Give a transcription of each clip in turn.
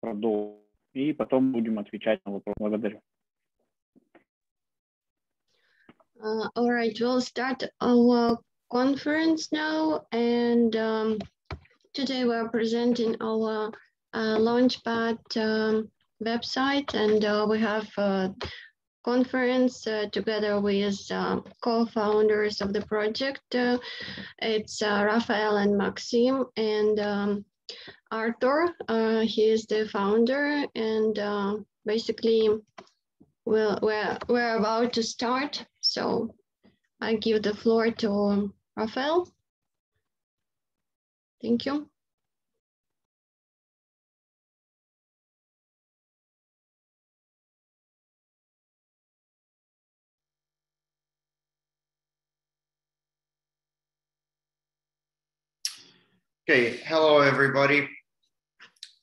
продолжим. И потом будем отвечать на вопросы. Благодарю. All right, we'll start our conference now, and today we're presenting our Launchpad website, and we have a conference together with co-founders of the project. It's Rafael and Maxim, and Arthur. He is the founder, and basically we're about to start. So I give the floor to Rafael. Thank you. Okay, hello everybody.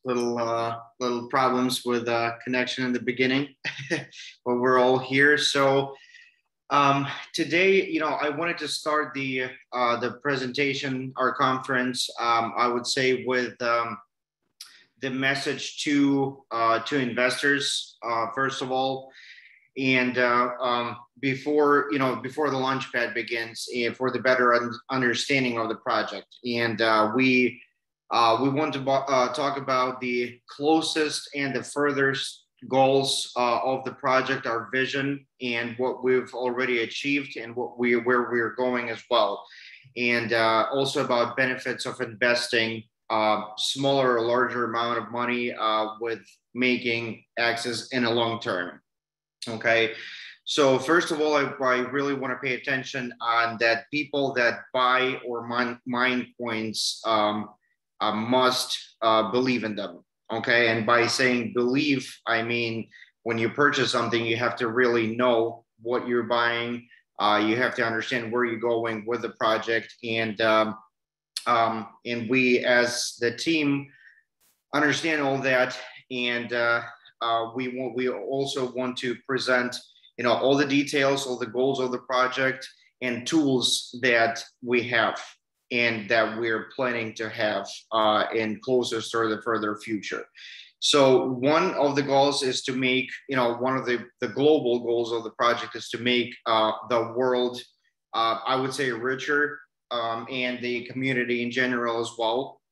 Little problems with connection in the beginning, but we're all here. So today, I wanted to start the presentation, our conference. I would say with the message to investors, first of all, and before the Launchpad begins, for the better understanding of the project, and we want to talk about the closest and the furthest goals of the project, our vision, and what we've already achieved, and where we're going as well, and also about benefits of investing smaller or larger amount of money with making access in a long term. Okay, so first of all, I really want to pay attention on that people that buy or mine coins must believe in them. Okay, and by saying believe, I mean when you purchase something, you have to really know what you're buying. You have to understand where you're going with the project, and we as the team understand all that, and we also want to present all the details, all the goals of the project, and tools that we have and that we're planning to have in closest or the further future. So one of the goals is to make, one of the global goals of the project is to make the world, I would say, richer, and the community in general as well.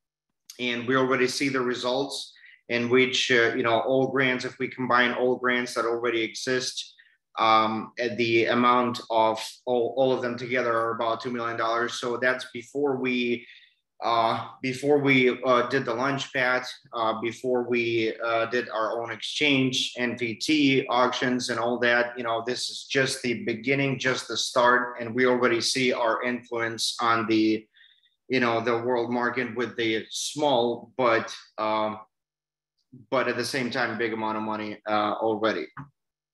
And we already see the results in which, all grants, if we combine all grants that already exist, the amount of all of them together are about $2 million. So that's before we did the Launchpad, before we did our own exchange, NFT auctions and all that. This is just the beginning, just the start, and we already see our influence on the the world market with the small but at the same time big amount of money already.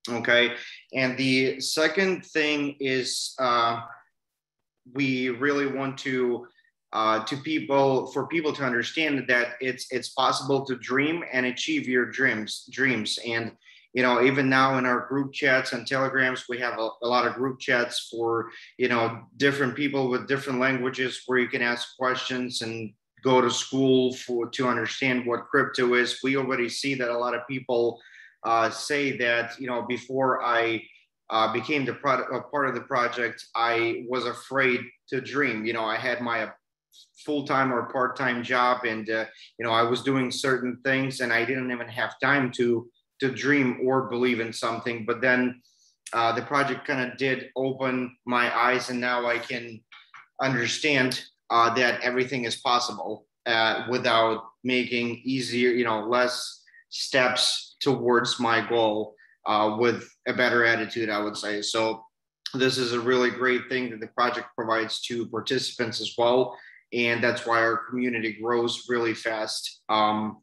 Okay, and the second thing is we really want to for people to understand that it's possible to dream and achieve your dreams. And even now in our group chats and telegrams, we have a lot of group chats for different people with different languages where you can ask questions and go to school to understand what crypto is. We already see that a lot of people say that before I became a part of the project, I was afraid to dream. I had my full-time or part-time job, and I was doing certain things, and I didn't even have time to dream or believe in something. But then the project kind of did open my eyes, and now I can understand that everything is possible without making easier, less steps towards my goal with a better attitude, I would say. So this is a really great thing that the project provides to participants as well. And that's why our community grows really fast. Also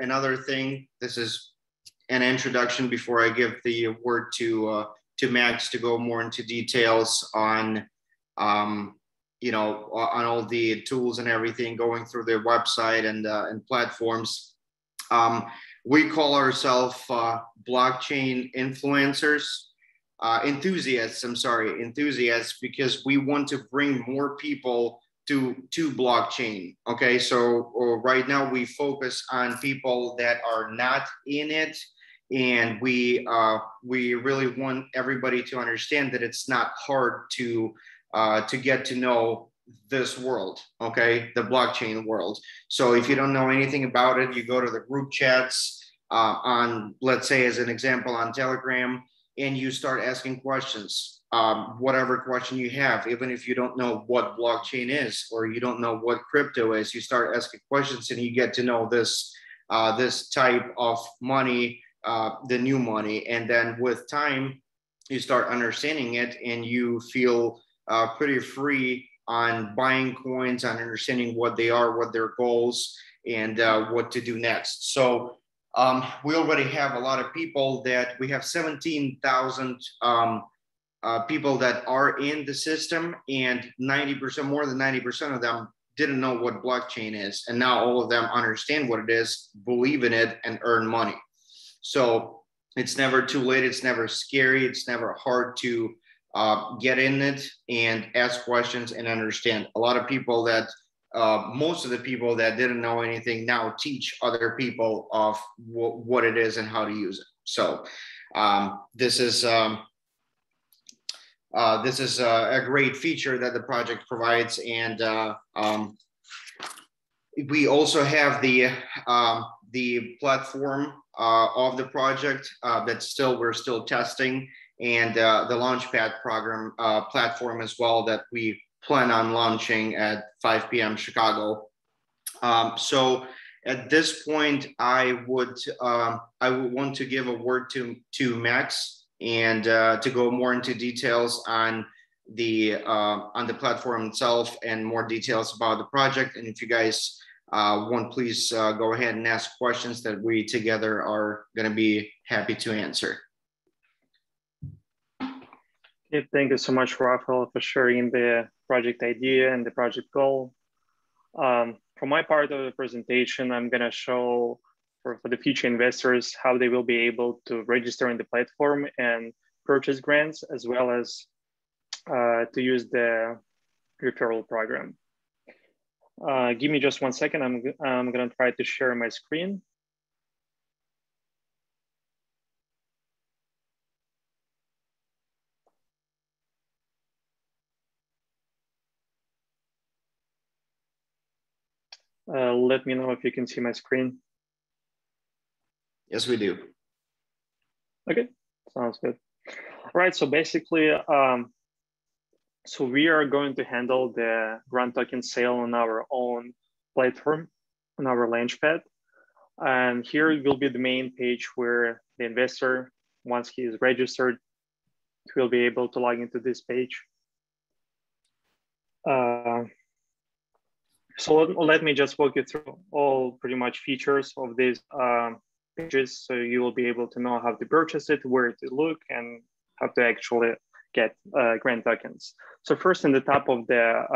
another thing, this is an introduction before I give the word to Max to go more into details on on all the tools and everything going through their website and platforms. We call ourselves blockchain enthusiasts, because we want to bring more people to blockchain. Okay, so right now we focus on people that are not in it, and we really want everybody to understand that it's not hard to get to know this world, okay, the blockchain world. So if you don't know anything about it, you go to the group chats on, let's say as an example, on Telegram, and you start asking questions, whatever question you have, even if you don't know what blockchain is or you don't know what crypto is, you start asking questions and you get to know this this type of money, the new money, and then with time you start understanding it and you feel pretty free on buying coins, on understanding what they are, what their goals, and what to do next. So we already have a lot of people that we have 17,000 people that are in the system, and 90%, more than 90% of them didn't know what blockchain is. And now all of them understand what it is, believe in it, and earn money. So it's never too late. It's never scary. It's never hard to get in it and ask questions and understand. A lot of people that, most of the people that didn't know anything now teach other people of what it is and how to use it. So this is a great feature that the project provides. And we also have the platform of the project that we're still testing, and the Launchpad program platform as well, that we plan on launching at 5 p.m. Chicago. So at this point, I would want to give a word to Max, and to go more into details on the platform itself and more details about the project. And if you guys want, please go ahead and ask questions that we together are going to be happy to answer. Okay, thank you so much, Rafael, for sharing the project idea and the project goal. For my part of the presentation, I'm going to show for the future investors how they will be able to register in the platform and purchase grants, as well as to use the referral program. Give me just 1 second. I'm going to try to share my screen. Let me know if you can see my screen. Yes, we do. Okay, sounds good. All right, so basically, so we are going to handle the grant token sale on our own platform, on our Launchpad. And here will be the main page where the investor, once he is registered, will be able to log into this page. So let me just walk you through all pretty much features of these pages, so you will be able to know how to purchase it, where to look, and how to actually get grant tokens. So first, in the top of the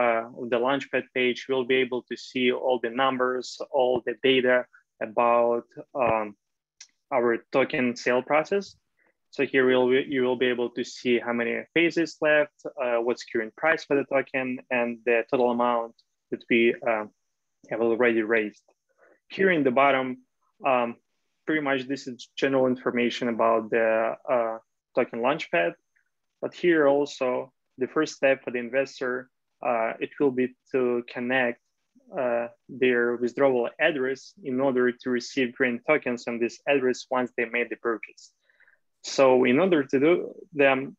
Launchpad page, you'll be able to see all the numbers, all the data about our token sale process. So here you will be able to see how many phases left, what's current price for the token, and the total amount that we have already raised. Here in the bottom, pretty much this is general information about the token Launchpad. But here also, the first step for the investor, it will be to connect their withdrawal address in order to receive grant tokens on this address once they made the purchase. So in order to do them,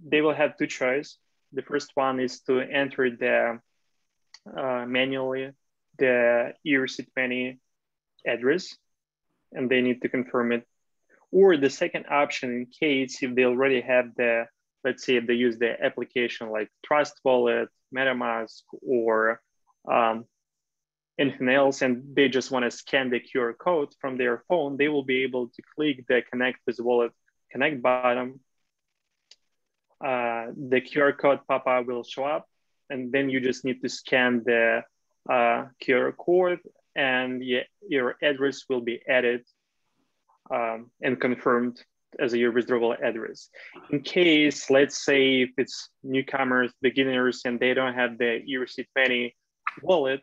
they will have two choices. The first one is to enter the manually the ERC20 address, and they need to confirm it. Or the second option, in case if they already have the, let's say if they use the application like Trust Wallet, MetaMask, or anything else, and they just want to scan the QR code from their phone, they will be able to click the Connect with Wallet Connect button. The QR code pop-up will show up, and then you just need to scan the QR code, and your address will be added and confirmed as your withdrawal address. In case, let's say if it's newcomers, beginners, and they don't have the ERC20 wallet,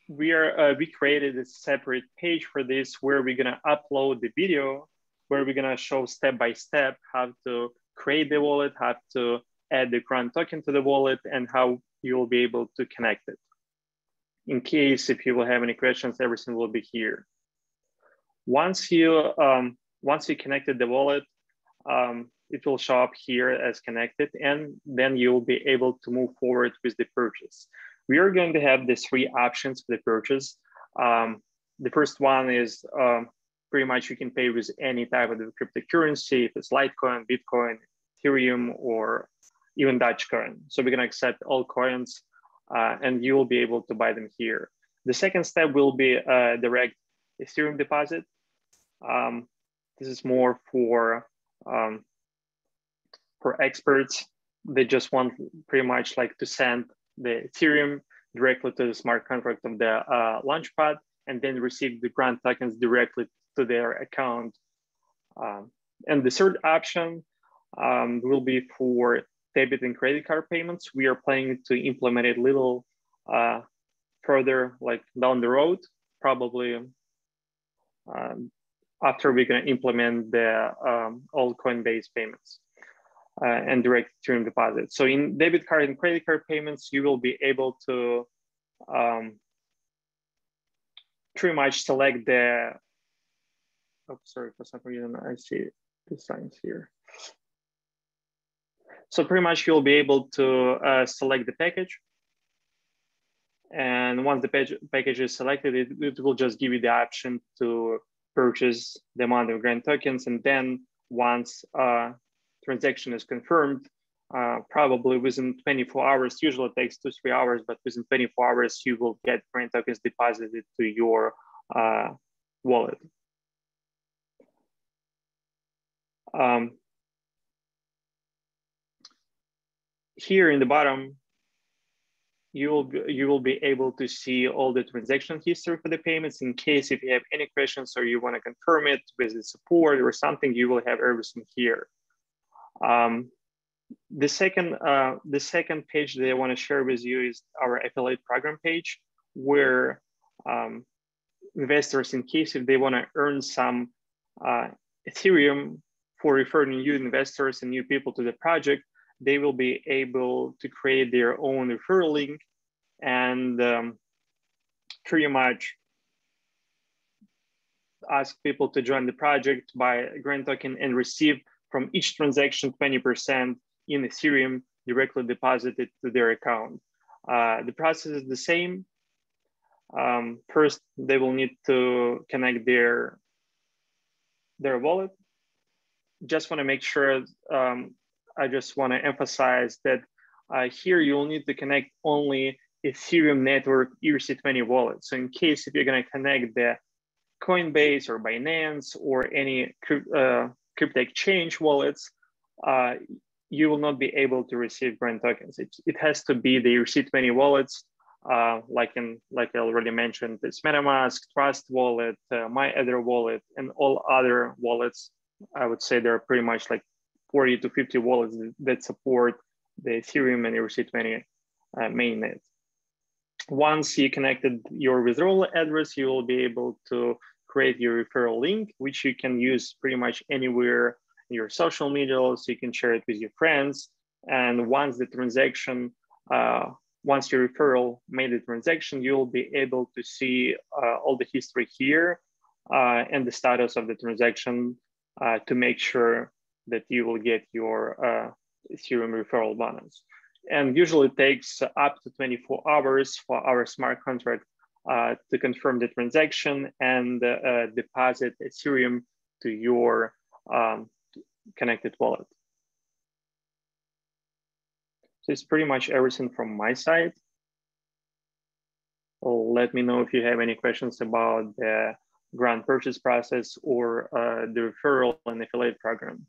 we created a separate page for this where we're gonna upload the video, where we're gonna show step-by-step how to create the wallet, how to add the Grant token to the wallet, and how you'll be able to connect it. In case if you will have any questions, everything will be here. Once you connected the wallet, it will show up here as connected, and then you'll be able to move forward with the purchase. We are going to have the 3 options for the purchase. The first one is pretty much you can pay with any type of cryptocurrency, if it's Litecoin, Bitcoin, Ethereum, or even Dogecoin. So we're gonna accept all coins and you will be able to buy them here. The second step will be a direct Ethereum deposit. This is more for experts. They just want pretty much like to send the Ethereum directly to the smart contract of the Launchpad and then receive the Grant tokens directly to their account. And the third option will be for debit and credit card payments. We are planning to implement it a little further, like down the road, probably after we're going to implement the all coin-based payments and direct Ethereum deposits. So in debit card and credit card payments, you will be able to pretty much select the, oh, sorry, for some reason I see the signs here. So pretty much you'll be able to select the package. And once the package is selected, it will just give you the option to purchase the amount of Grant tokens. And then once transaction is confirmed, probably within 24 hours, usually it takes 2-3 hours, but within 24 hours, you will get Grant tokens deposited to your wallet. Here in the bottom, you will be able to see all the transaction history for the payments. In case if you have any questions or you want to confirm it with the support or something, you will have everything here. The second page that I want to share with you is our affiliate program page, where investors, in case if they want to earn some Ethereum for referring new investors and new people to the project, they will be able to create their own referral link and pretty much ask people to join the project, buy a Grant token, and receive from each transaction 20% in Ethereum directly deposited to their account. The process is the same. First, they will need to connect their wallet. Just want to make sure, I just want to emphasize that here you will need to connect only Ethereum network ERC20 wallet. So in case if you're going to connect the Coinbase or Binance or any crypto exchange wallets, you will not be able to receive Grant tokens. It has to be the ERC20 wallets, like I already mentioned, it's MetaMask, Trust Wallet, MyEther wallet, and all other wallets. I would say there are pretty much like 40 to 50 wallets that support the Ethereum and ERC20 mainnet. Once you connected your withdrawal address, you will be able to create your referral link, which you can use pretty much anywhere in your social media, so you can share it with your friends. And once the transaction, once your referral made the transaction, you will be able to see all the history here and the status of the transaction to make sure that you will get your Ethereum referral bonus. And usually it takes up to 24 hours for our smart contract to confirm the transaction and deposit Ethereum to your connected wallet. So it's pretty much everything from my side. So let me know if you have any questions about the grant purchase process or the referral and affiliate program.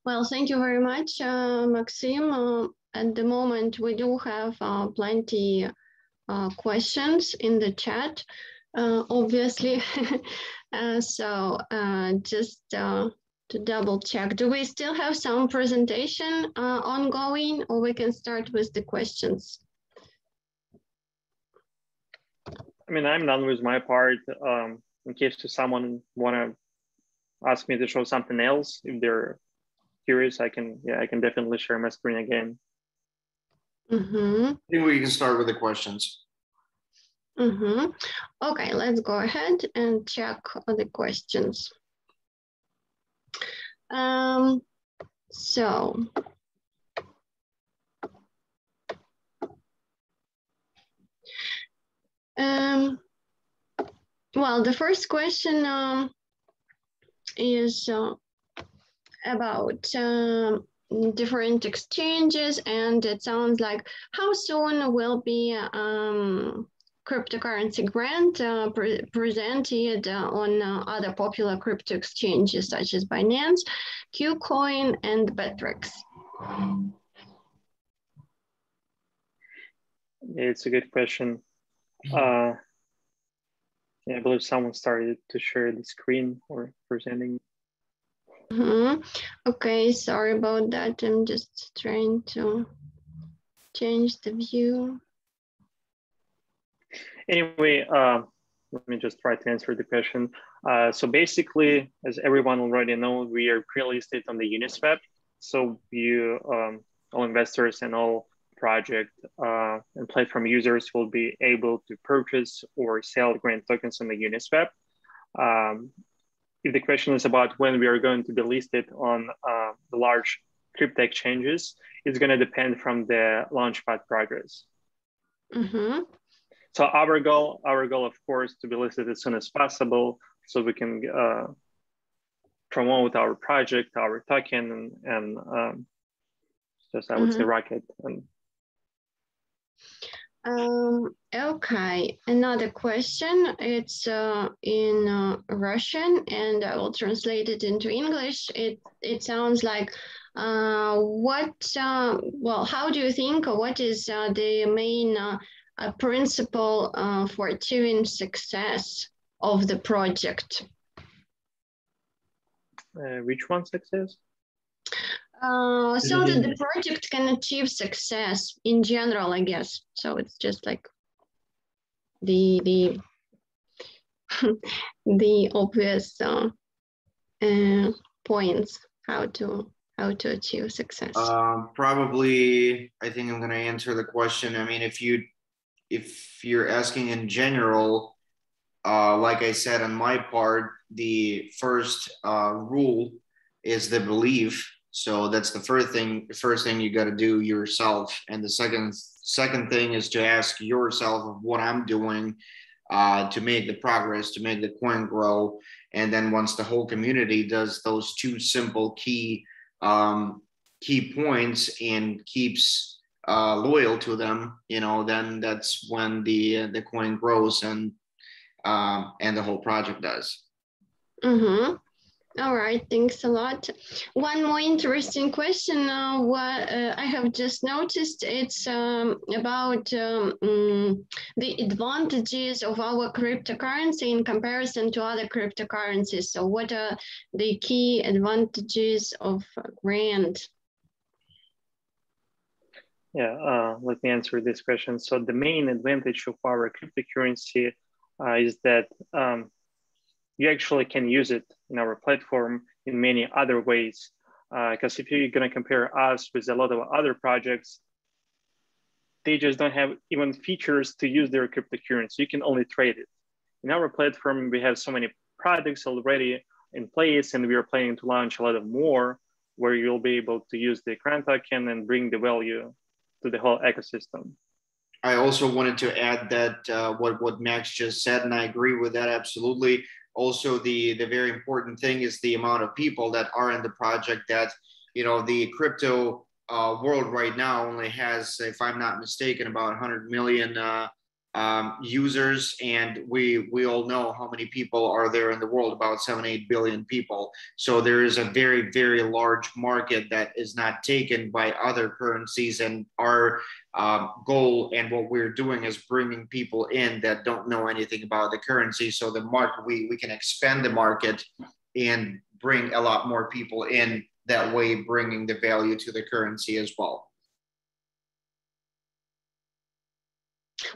Well, thank you very much, Maxim. at the moment, we do have plenty questions in the chat, obviously. So just to double check, do we still have some presentation ongoing, or we can start with the questions? I mean, I'm done with my part. In case someone want to ask me to show something else, if they're curious, I can definitely share my screen again. I think we can start with the questions. Okay, let's go ahead and check the questions. Well, the first question is about different exchanges, and it sounds like how soon will be cryptocurrency grant presented on other popular crypto exchanges such as Binance, KuCoin, and Bittrex? It's a good question. Yeah, I believe someone started to share the screen or presenting. Okay, sorry about that. I'm just trying to change the view. Anyway, let me just try to answer the question. So basically, as everyone already knows, we are pre-listed on the Uniswap. So you, all investors and all project and platform users will be able to purchase or sell grant tokens on the Uniswap. If the question is about when we are going to be listed on the large crypto exchanges, it's going to depend from the Launchpad progress. So our goal, of course, to be listed as soon as possible, so we can promote our project, our token, and just I would say rocket. Okay, another question. It's in Russian, and I will translate it into English. It sounds like, well, how do you think, or what is the main principle for achieving success of the project? Which one success? So that the project can achieve success in general, I guess. So it's just like the the obvious points how to achieve success. Probably, I think I'm going to answer the question. I mean, if you're asking in general, like I said on my part, the first rule is the belief. So that's the first thing you got to do yourself. And the second thing is to ask yourself of what I'm doing to make the progress, to make the coin grow. And then once the whole community does those two simple key points and keeps loyal to them, then that's when the coin grows and the whole project does. All right, thanks a lot. One more interesting question what I have just noticed, it's about the advantages of our cryptocurrency in comparison to other cryptocurrencies. So what are the key advantages of grant? Yeah, let me answer this question. So the main advantage of our cryptocurrency is that you actually can use it in our platform in many other ways. Because if you're going to compare us with a lot of other projects, they just don't have even features to use their cryptocurrency. You can only trade it. In our platform, we have so many products already in place, and we are planning to launch a lot of more where you'll be able to use the grant token and bring the value to the whole ecosystem. I also wanted to add that what Max just said, and I agree with that absolutely. Also, the very important thing is the amount of people that are in the project. That the crypto world right now only has, if I'm not mistaken, about 100 million users, and we all know how many people are there in the world, about 7-8 billion people. So there is a very, very large market that is not taken by other currencies, and our goal and what we're doing is bringing people in that don't know anything about the currency. So the market, we can expand the market and bring a lot more people in, that way bringing the value to the currency as well.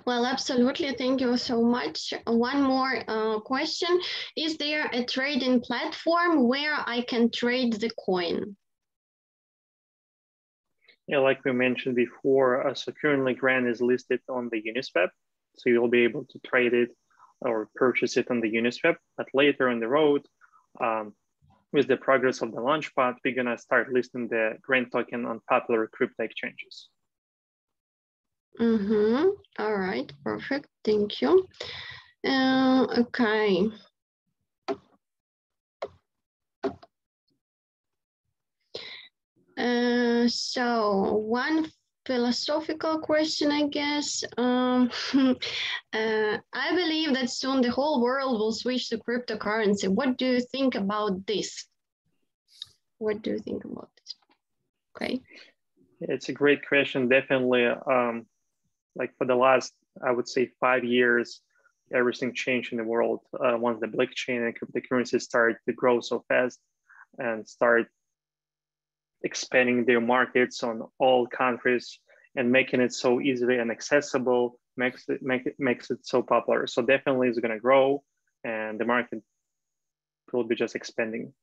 Well, absolutely. Thank you so much. One more question. Is there a trading platform where I can trade the coin? Yeah, like we mentioned before, so currently Grand is listed on the Uniswap. So you'll be able to trade it or purchase it on the Uniswap. But later on the road, with the progress of the Launchpad, we're gonna start listing the Grand token on popular crypto exchanges. Mm-hmm. All right, perfect. Thank you. Okay. So one philosophical question, I guess. I believe that soon the whole world will switch to cryptocurrency. What do you think about this? What do you think about this? Okay. It's a great question. Definitely, like for the last, I would say 5 years, everything changed in the world once the blockchain and cryptocurrencies started to grow so fast and start expanding their markets on all countries and making it so easily and accessible, makes it so popular. So definitely it's going to grow, and the market will be just expanding.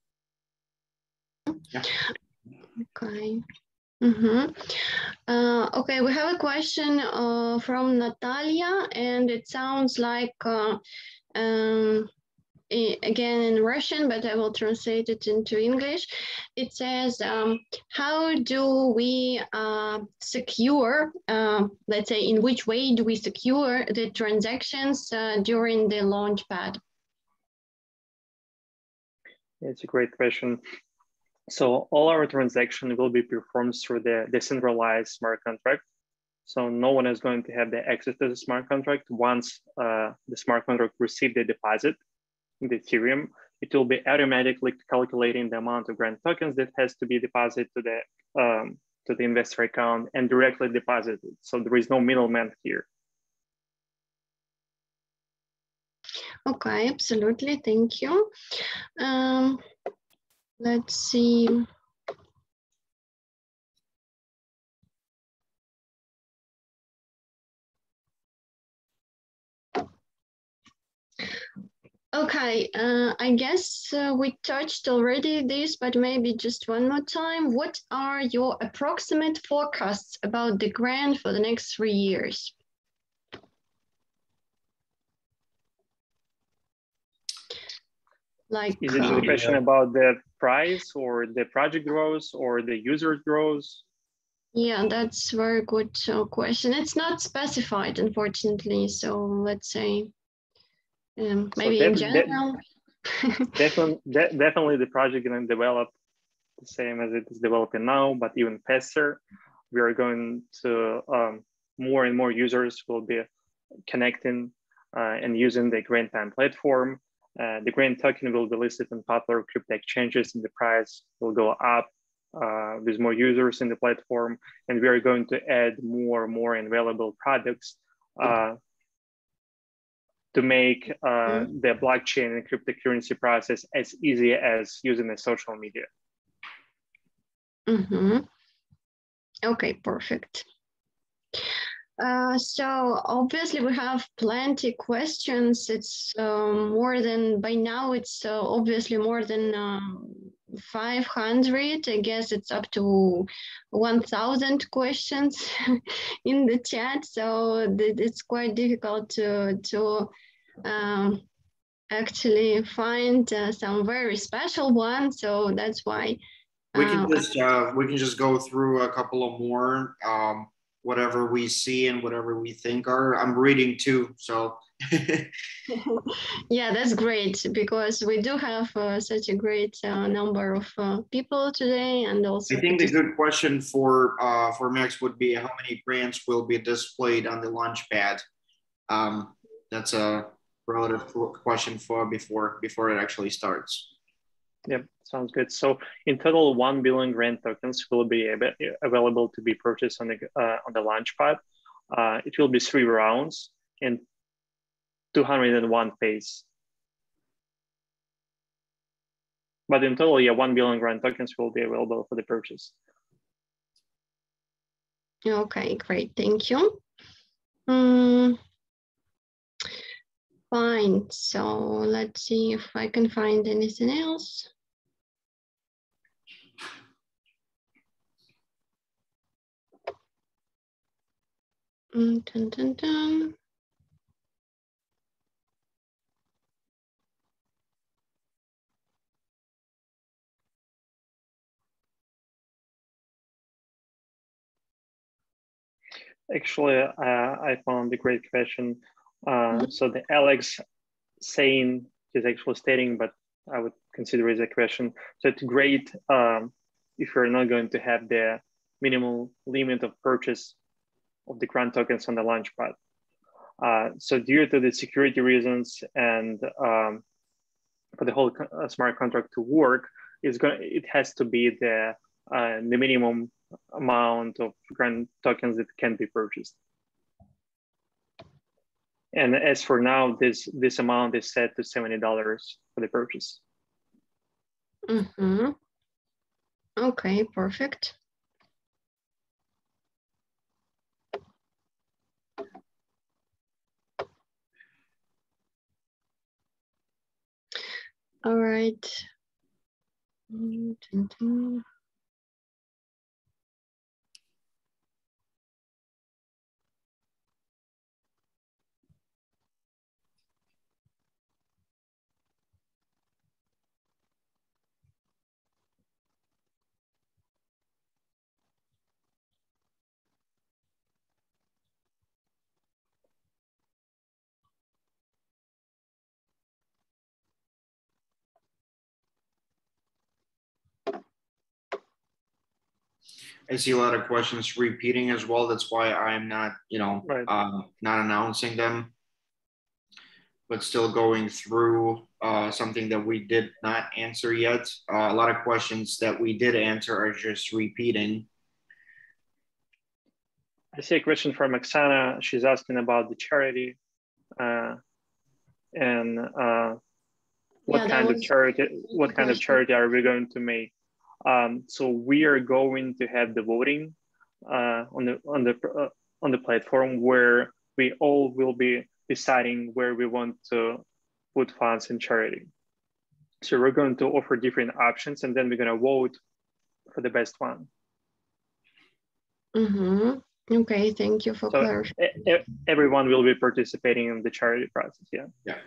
Yeah. Okay. Mm-hmm. Okay, we have a question from Natalia, and it sounds like again in Russian, but I will translate it into English. It says, how do we secure, let's say, in which way do we secure the transactions during the Launchpad? It's a great question. So all our transactions will be performed through the decentralized smart contract. So no one is going to have the access to the smart contract. Once the smart contract receives the deposit in the Ethereum, it will be automatically calculating the amount of Grand tokens that has to be deposited to the investor account and directly deposited. So there is no middleman here. Okay, absolutely. Thank you. Let's see. Okay, I guess we touched already this, but maybe just one more time. What are your approximate forecasts about the Grand for the next 3 years? Like, is it a question about the price or the project growth or the user growth? Yeah, that's a very good question. It's not specified, unfortunately. So let's say maybe in general. Definitely the project going to develop the same as it is developing now, but even faster. We are going to more and more users will be connecting and using the Grand Time platform. The Grand token will be listed on popular crypto exchanges, and the price will go up with more users in the platform. And we are going to add more and more available products to make the blockchain and cryptocurrency process as easy as using the social media. Mm-hmm. Okay, perfect. So obviously we have plenty of questions. It's more than, by now it's obviously more than 500. I guess it's up to 1,000 questions in the chat. So it's quite difficult to actually find some very special ones. So that's why we can just go through a couple of more. Whatever we see and whatever we think are. I'm reading too, so. Yeah, that's great, because we do have such a great number of people today, and also. I think the good question for Max would be how many grants will be displayed on the Launchpad. That's a relative question for before it actually starts. Yep, sounds good. So in total, 1 billion grant tokens will be available to be purchased on the Launchpad. It will be 3 rounds and 201 phase. But in total, yeah, 1 billion grant tokens will be available for the purchase. Okay, great, thank you. Fine, so let's see if I can find anything else. Dun, dun, dun. Actually, I found a great question. So the Alex saying is actually stating, but I would consider it as a question. So it's great if you're not going to have the minimal limit of purchase of the grant tokens on the Launchpad. So due to the security reasons and for the whole smart contract to work, it has to be the minimum amount of grant tokens that can be purchased. And as for now, this amount is set to $70 for the purchase. Mm-hmm. Okay, perfect. All right. I see a lot of questions repeating as well. That's why I'm not, Right. not announcing them, but still going through something that we did not answer yet. A lot of questions that we did answer are just repeating. I see a question from Oksana. She's asking about the charity and what kind of charity are we going to make? So we are going to have the voting on the platform where we all will be deciding where we want to put funds in charity. So we're going to offer different options, and then we're going to vote for the best one. Mm-hmm. Okay, thank you for clarifying. Everyone will be participating in the charity process. Yeah. Yeah.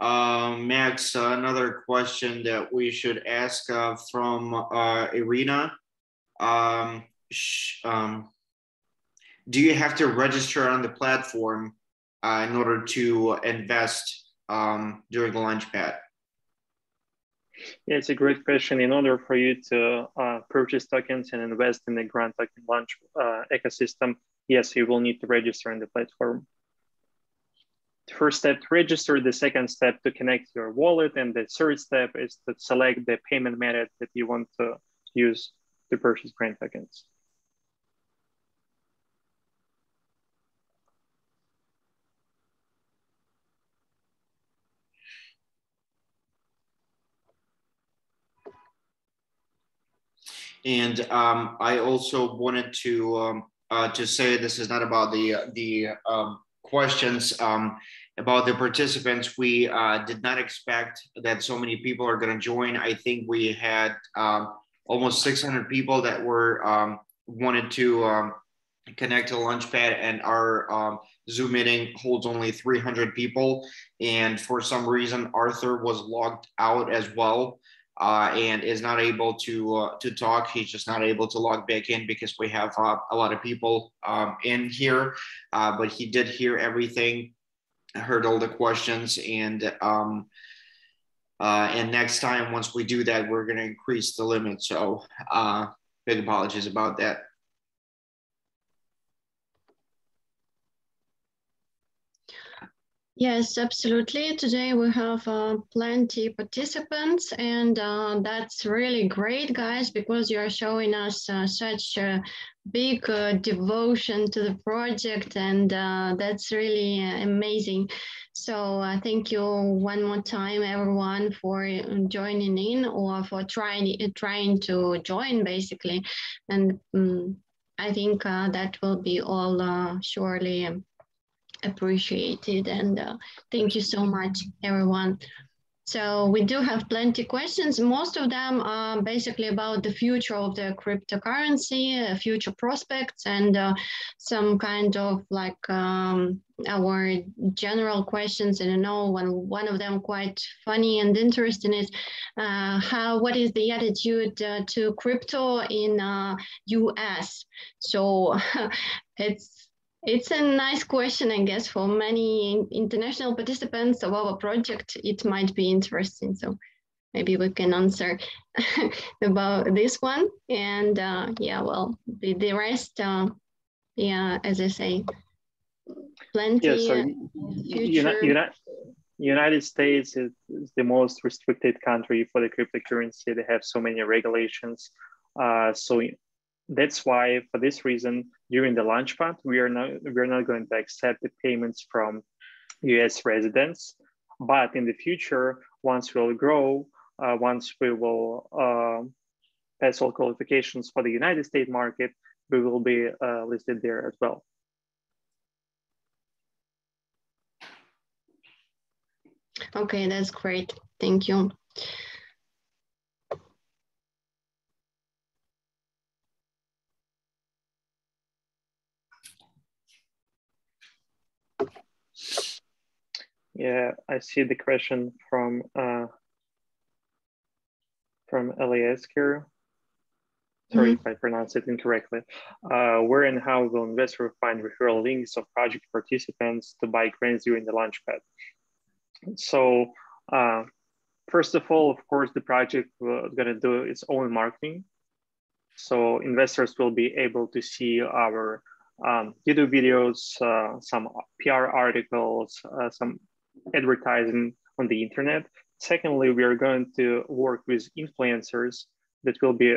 Max, another question that we should ask from Irina. Do you have to register on the platform in order to invest during the Launchpad? Yeah, it's a great question. In order for you to purchase tokens and invest in the grant token launch ecosystem, yes, you will need to register on the platform. The first step to register, the second step to connect your wallet, and the third step is to select the payment method that you want to use to purchase grant tokens. And I also wanted to say this is not about the questions about the participants. We did not expect that so many people are going to join. I think we had almost 600 people that were wanted to connect to Launchpad, and our Zoom meeting holds only 300 people. And for some reason, Arthur was logged out as well. and is not able to talk. He's just not able to log back in because we have a lot of people in here, but he did hear everything, heard all the questions, and next time, once we do that, we're going to increase the limit. So big apologies about that. Yes, absolutely. Today we have plenty participants, and that's really great, guys, because you are showing us such a big devotion to the project, and that's really amazing. So thank you one more time, everyone, for joining in or for trying to join, basically. And I think that will be all surely appreciated, and thank you so much, everyone. So we do have plenty questions. Most of them are basically about the future of the cryptocurrency, future prospects, and some kind of like our general questions. And I know one of them quite funny and interesting is what is the attitude to crypto in US? So it's a nice question, I guess, for many international participants of our project. It might be interesting. So maybe we can answer about this one. And yeah, well, the rest, yeah, as I say, plenty. Yeah, so United States is the most restricted country for the cryptocurrency. They have so many regulations. So that's why, for this reason, during the launchpad, we're not going to accept the payments from US residents. But in the future, once we'll grow, once we will pass all qualifications for the United States market, we will be listed there as well. Okay, that's great. Thank you. Yeah, I see the question from Elias here. Sorry if I pronounce it incorrectly. Where and how will investors find referral links of project participants to buy grants during the launchpad? So first of all, of course, the project is going to do its own marketing. So investors will be able to see our YouTube videos, some PR articles, some advertising on the internet. Secondly, we are going to work with influencers that will be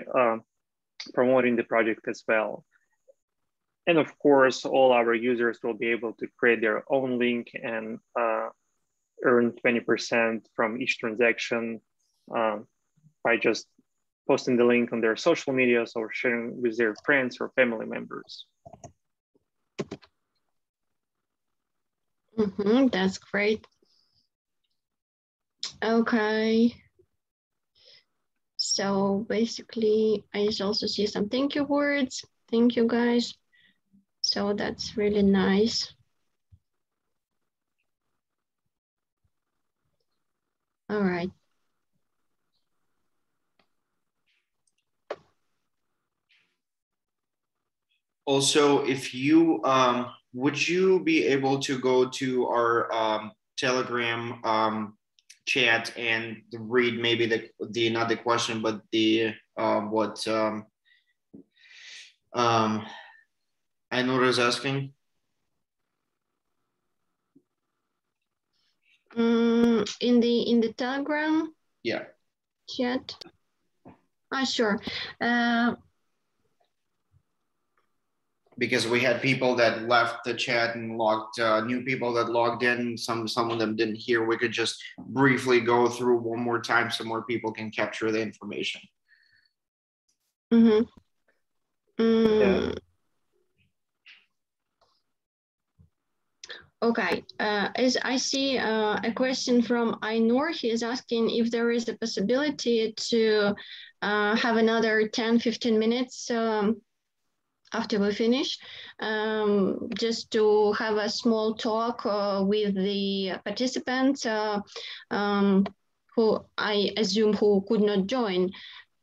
promoting the project as well. And of course, all our users will be able to create their own link and earn 20% from each transaction by just posting the link on their social medias or sharing with their friends or family members. That's great. Okay. So basically, I just also see some thank you words. Thank you, guys. So that's really nice. All right. Also, if you, would you be able to go to our Telegram chat and read maybe the not the question, but the what Ainur is asking? In the Telegram? Yeah. Chat? Sure. Because we had people that left the chat and logged, new people that logged in. Some of them didn't hear. We could just briefly go through one more time so more people can capture the information. Yeah. Okay, as I see a question from Ainur, he is asking if there is a possibility to have another 10-15 minutes after we finish, just to have a small talk with the participants who I assume who could not join,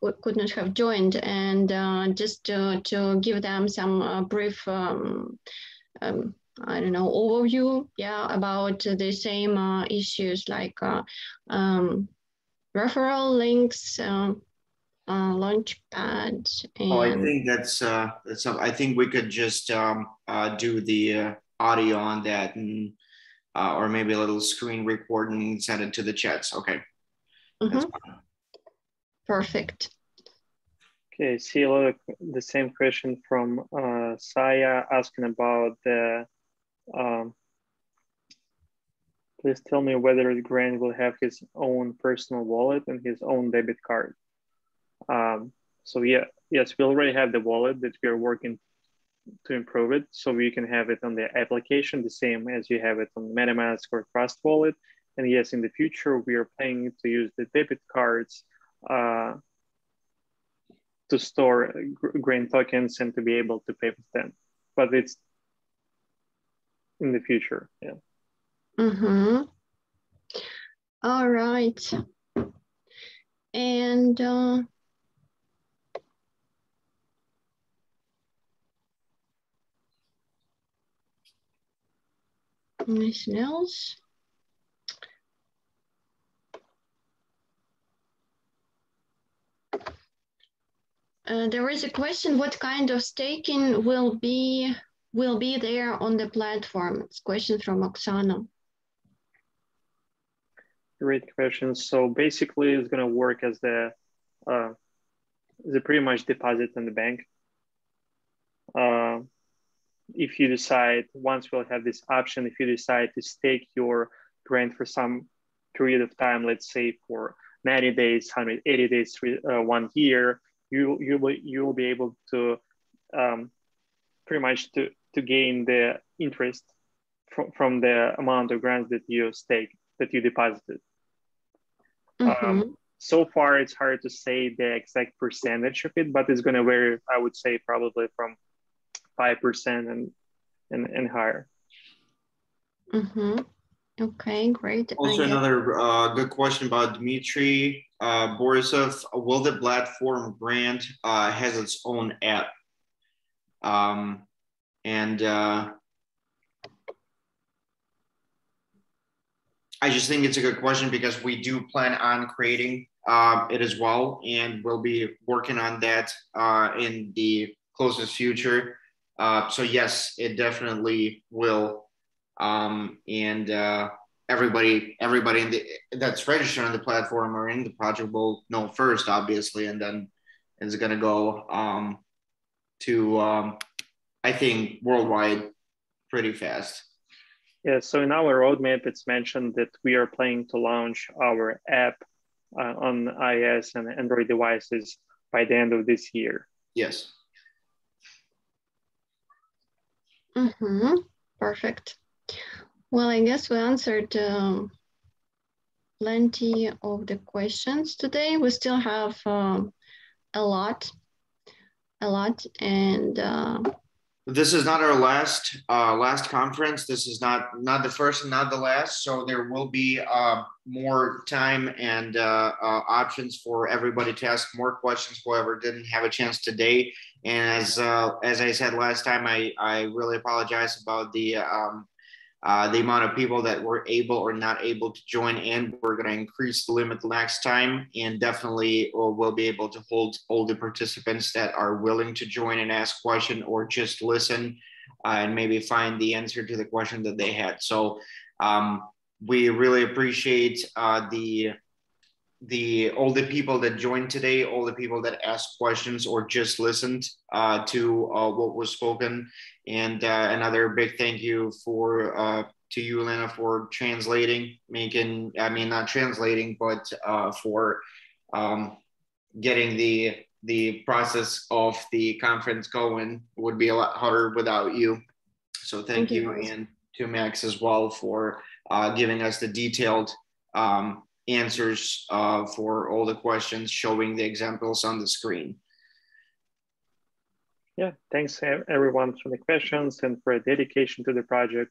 who could not have joined, and just to give them some brief, I don't know, overview, about the same issues like referral links, Launchpad, and I think that's I think we could just do the audio on that, and or maybe a little screen recording and send it to the chats. Okay. Perfect. Okay, see the same question from Saya asking about the, please tell me whether Grant will have his own personal wallet and his own debit card. So yes, we already have the wallet that we are working to improve it. So we can have it on the application, the same as you have it on MetaMask or Trust Wallet. And yes, in the future, we are planning to use the debit cards to store Grant tokens and to be able to pay with them. But it's in the future, yeah. All right. And anything else? There is a question: what kind of staking will be there on the platform? It's a question from Oksana. Great question. So basically, it's going to work as the pretty much deposit in the bank. If you decide, once we'll have this option, if you decide to stake your Grant for some period of time, let's say for 90 days, 180 days, 1 year, you will be able to pretty much to gain the interest from the amount of grants that you stake, that you deposited. So far, it's hard to say the exact percentage of it, but it's going to vary, I would say, probably from 5% and higher. Okay, great. Also, another good question about Dmitry Borisov. Will the platform Grant has its own app? I just think it's a good question because we do plan on creating it as well, and we'll be working on that in the closest future. So yes, it definitely will. Everybody that's registered on the platform or in the project will know first, obviously, and then it's gonna go to I think worldwide pretty fast. Yeah, so in our roadmap, it's mentioned that we are planning to launch our app on iOS and Android devices by the end of this year. Yes. Perfect. Well, I guess we answered plenty of the questions today. We still have a lot, and this is not our last conference. This is not the first and not the last. So there will be more time and options for everybody to ask more questions. Whoever didn't have a chance today, and as I said last time, I really apologize about the amount of people that were able or not able to join in. We're going to increase the limit next time, and definitely we'll be able to hold all the participants that are willing to join and ask question or just listen and maybe find the answer to the question that they had. So we really appreciate all the people that joined today, all the people that asked questions or just listened to what was spoken. And another big thank you to you, Elena, for translating, not translating, but for getting the process of the conference going. It would be a lot harder without you. So thank you. And to Max as well for giving us the detailed answers for all the questions, showing the examples on the screen. Yeah, thanks everyone for the questions and for dedication to the project.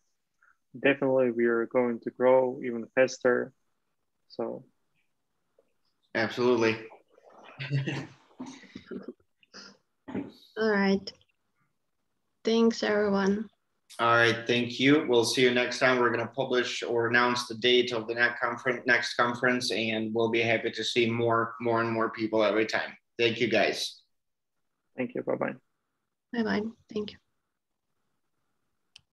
Definitely we are going to grow even faster. So Absolutely. All right. Thanks, everyone. All right, thank you. We'll see you next time. We're going to publish or announce the date of the next conference, and we'll be happy to see more and more people every time. Thank you, guys. Thank you. Bye-bye. Bye-bye. Thank you.